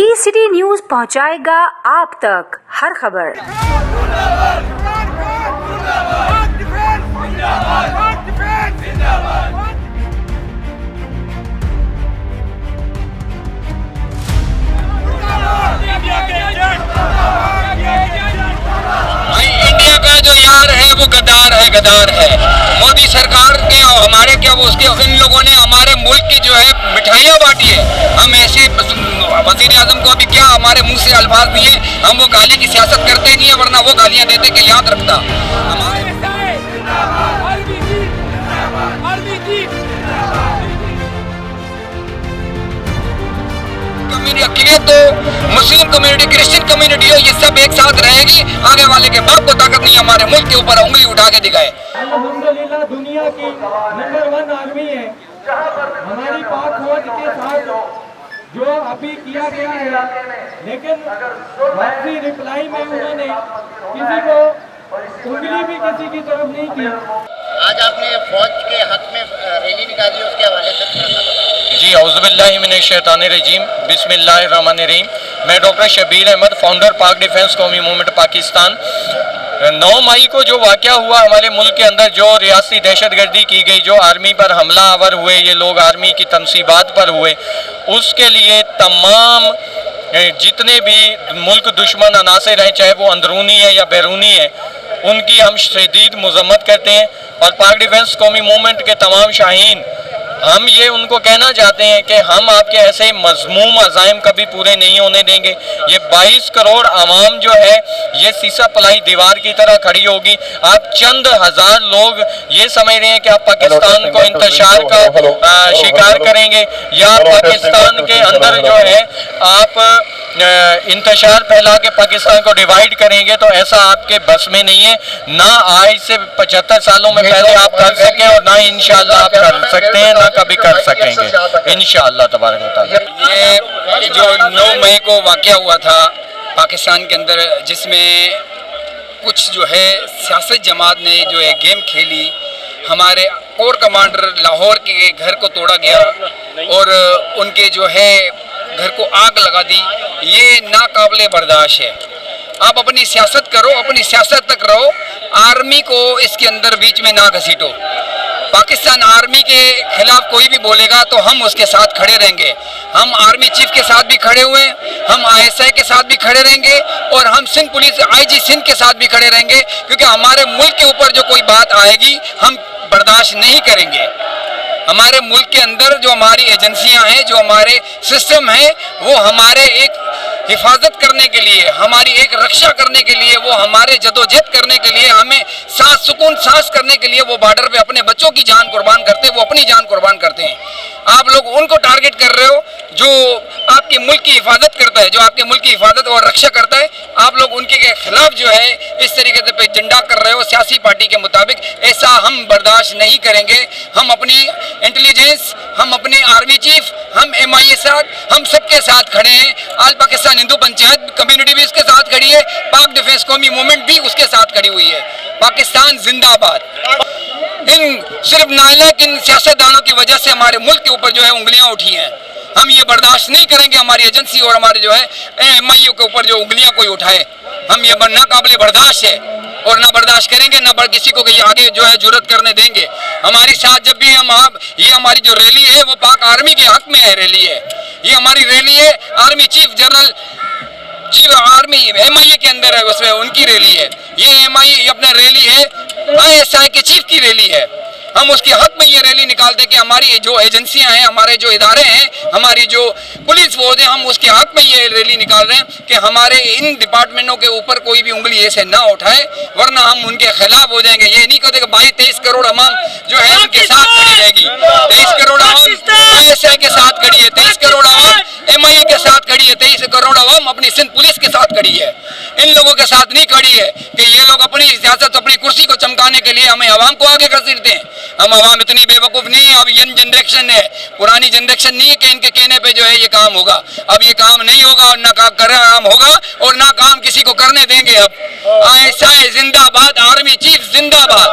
ई-सिटी news पहुंचाएगा आप तक हर खबर। इंडिया का जो यार है वो गद्दार है। मोदी सरकार के और हमारे क्या वो उसके इन लोगों ने हमारे मुल्क की जो है मिठाइयाँ बांटी है। हम ऐसे वजीर आजम को अभी क्या हमारे मुंह से अल्फाज दिए, हम वो गाली की सियासत करते नहीं है, वरना वो गालियाँ देते कि याद रखता कम्युनिटी तो मुस्लिम कम्युनिटी, क्रिश्चियन कम्युनिटी हो, ये सब एक साथ रहेगी। आगे वाले के बाप को ताकत नहीं हमारे मुल्क के ऊपर उंगली उठा के दिखाए। अल्हम्दुलिल्लाह दुनिया की नंबर 1 आर्मी है। हमारी पाक फौज के साथ जो अभी किया गया है, लेकिन वापसी रिप्लाई में उन्होंने किसी को उंगली भी किसी की तरफ नहीं की। आज आपने फौज के हक में रैली निकाली, उसके हवाले से जी औज़ुबिल्लाहि मिनश्शैतानिर्रजीम बिस्मिल्लाहिर्रहमानिर्रहीम। मैं डॉक्टर शबीर अहमद, फाउंडर पाक डिफेंस कौमी मूवमेंट पाकिस्तान। 9 मई को जो वाक़या हुआ हमारे मुल्क के अंदर, जो रियासती दहशतगर्दी की गई, जो आर्मी पर हमला आवर हुए, ये लोग आर्मी की तनसीबात पर हुए, उसके लिए तमाम जितने भी मुल्क दुश्मन अनासर हैं, चाहे वो अंदरूनी है या बैरूनी है, उनकी हम शदीद मज़म्मत करते हैं। और पाक डिफेंस कौमी मूवमेंट के तमाम शाहीन, हम ये उनको कहना चाहते हैं कि हम आपके ऐसे मज़मूम अज़ाइम कभी पूरे नहीं होने देंगे। ये 22 करोड़ आवाम जो है ये सीसा पलाई दीवार की तरह खड़ी होगी। आप चंद हज़ार लोग ये समझ रहे हैं कि आप पाकिस्तान को इंतशार का शिकार करेंगे या पाकिस्तान के अंदर जो है आप इंतशार फैला के पाकिस्तान को डिवाइड करेंगे, तो ऐसा आपके बस में नहीं है। ना आज से 75 सालों में पहले आप कर सकें और ना इंशाअल्लाह आप कर सकते हैं, ना कभी कर सकेंगे इंशाअल्लाह तबारक व तआला। ये जो 9 मई को वाक़या हुआ था पाकिस्तान के अंदर, जिसमें कुछ जो है सियासत जमात ने जो है गेम खेली, हमारे कोर कमांडर लाहौर के घर को तोड़ा गया और उनके जो है घर को आग लगा दी, ये नाकाबिले बर्दाश्त है। आप अपनी सियासत करो, अपनी सियासत तक रहो, आर्मी को इसके अंदर बीच में ना घसीटो। पाकिस्तान आर्मी के खिलाफ कोई भी बोलेगा तो हम उसके साथ खड़े रहेंगे। हम आर्मी चीफ के साथ भी खड़े हुए, हम ISI के साथ भी खड़े रहेंगे और हम सिंध पुलिस IG सिंध के साथ भी खड़े रहेंगे, क्योंकि हमारे मुल्क के ऊपर जो कोई बात आएगी हम बर्दाश्त नहीं करेंगे। हमारे मुल्क के अंदर जो हमारी एजेंसियां हैं, जो हमारे सिस्टम है, वो हमारे एक हिफाजत करने के लिए, हमारी एक रक्षा करने के लिए, वो हमारे जदोजहद करने के लिए, हमें सुकून सांस करने के लिए वो बॉर्डर पे अपने बच्चों की जान कुर्बान करते हैं, वो अपनी जान कुर्बान करते हैं। आप लोग उनको टारगेट कर रहे हो जो आपके मुल्क की हिफाजत करता है, जो आपके मुल्क की हिफाजत और रक्षा करता है। आप लोग उनके खिलाफ जो है इस तरीके से झंडा कर रहे हो सियासी पार्टी के मुताबिक, ऐसा हम बर्दाश्त नहीं करेंगे। हम अपनी इंटेलिजेंस, हम अपने आर्मी चीफ, हम MIA साथ, हम सबके साथ खड़े हैं। आल पाकिस्तान हिंदू पंचायत कम्युनिटी भी उसके साथ खड़ी है, पाक डिफेंस कौमी मूवमेंट भी उसके साथ खड़ी हुई है। पाकिस्तान जिंदाबाद। इन सिर्फ नालायक इन सियासतदानों की वजह से हमारे मुल्क के ऊपर जो है उंगलियां उठी हैं। हम ये बर्दाश्त नहीं करेंगे, हमारी एजेंसी और हमारे जो है MIA के ऊपर जो उंगलियां कोई उठाए, हम ये नाकाबिले बर्दाश्त है और ना बर्दाश्त करेंगे, ना किसी को आगे जो है जुर्रत करने देंगे। हमारी साथ जब भी ये हमारी जो रैली है वो पाक आर्मी के हक में है रैली है। ये हमारी रैली है, आर्मी चीफ आर्मी MIA के अंदर है, उसमें उनकी रैली है। ये MIA अपना रैली है, ISI के चीफ की रैली है। हम उसके हक में ये रैली निकालते कि हमारी जो एजेंसियां हैं, हमारे जो इदारे हैं, हमारी जो पुलिस फोर्स है, हम उसके हक में ये रैली निकाल रहे हैं कि हमारे इन डिपार्टमेंटों के ऊपर कोई भी उंगली ऐसे ना उठाए, वरना हम उनके खिलाफ हो जाएंगे। ये नहीं कहते कि 22-23 करोड़ अवाम जो है उनके साथ खड़ी रहेगी। 23 करोड़ अवाम ISI के साथ खड़ी है, 23 करोड़ अवाम MIA के साथ खड़ी है, 23 करोड़ अवाम अपनी सिंध पुलिस के साथ खड़ी है। इन लोगों के साथ नहीं खड़ी है कि ये लोग अपनी सियासत, अपनी कुर्सी को चमकाने के लिए हमें अवाम को आगे घसीटते हैं। हम अवाम इतनी बेवकूफ़ नहीं है। अब यंग जनरेशन है, पुरानी जनरेशन नहीं है कि इनके कहने पे जो है ये काम होगा। अब ये काम नहीं होगा और ना काम होगा और ना काम किसी को करने देंगे। अब ISI जिंदाबाद, आर्मी चीफ जिंदाबाद।